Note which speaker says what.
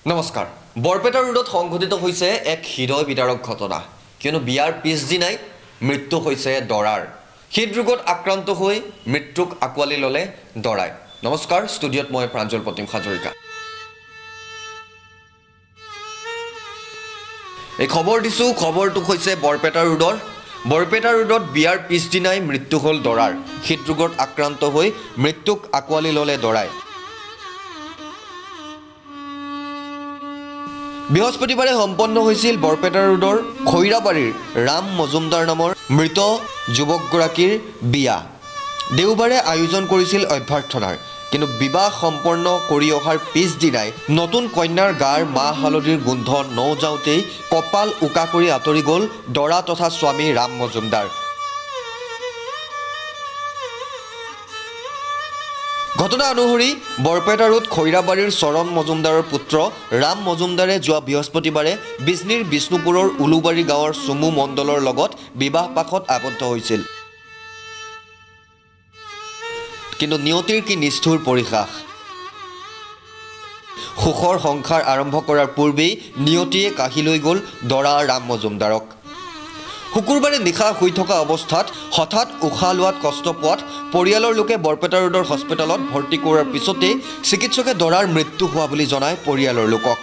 Speaker 1: নমস্কাৰ বৰপেটা ৰোডত সংঘটিত হৈছে এক হৃদয় বিদাৰক ঘটনা কিয়নো বিয়াৰ পিছদিনাই মৃত্যু হৈছে দৰাৰ হৃদৰোগত আক্ৰান্ত হৈ মৃত্যুক আকোৱালি ল'লে দৰাই নমস্কাৰ ষ্টুডিঅ'ত মই প্ৰাঞ্জল প্ৰতিম হাজৰিকা এই খবৰ দিছোঁ খবৰটো হৈছে বৰপেটা ৰোডত বিয়াৰ পিছদিনাই মৃত্যু হ'ল দৰাৰ হৃদৰোগত আক্ৰান্ত হৈ মৃত্যুক আকোৱালি ল'লে দৰাই বৃহস্পতিবাৰে সম্পন্ন হৈছিল বৰপেটা ৰোডৰ খৈৰাবাৰীৰ ৰাম মজুমদাৰ নামৰ মৃত যুৱকগৰাকীৰ বিয়া দেওবাৰে আয়োজন কৰিছিল অভ্যৰ্থনাৰ কিন্তু বিবাহ সম্পন্ন কৰি অহাৰ পিছদিনাই নতুন কন্যাৰ গাৰ মাহ হালধিৰ গোন্ধ নৌযাওঁতেই কপাল উকা কৰি আঁতৰি গ'ল দৰা তথা স্বামী ৰাম মজুমদাৰ ঘটনা অনুসৰি বৰপেটা ৰোড খৈৰাবাৰীৰ চৰণ মজুমদাৰৰ পুত্ৰ ৰাম মজুমদাৰে যোৱা বৃহস্পতিবাৰে বিজনীৰ বিষ্ণুপুৰৰ উলুবাৰী গাঁৱৰ চুমু মণ্ডলৰ লগত বিবাহ পাশত আবদ্ধ হৈছিল কিন্তু নিয়তিৰ কি নিষ্ঠুৰ পৰিহাস সুখৰ সংসাৰ আৰম্ভ কৰাৰ পূৰ্বেই নিয়তিয়ে কাঢ়ি লৈ গ'ল দৰা ৰাম মজুমদাৰক শুকুৰবাৰে নিশা শুই থকা অৱস্থাত হঠাৎ উশাহ লোৱাত কষ্ট পোৱাত পৰিয়ালৰ লোকে বৰপেটা ৰোডৰ হস্পিটেলত ভৰ্তি কৰাৰ পিছতেই চিকিৎসকে দৰাৰ মৃত্যু হোৱা বুলি জনায় পৰিয়ালৰ লোকক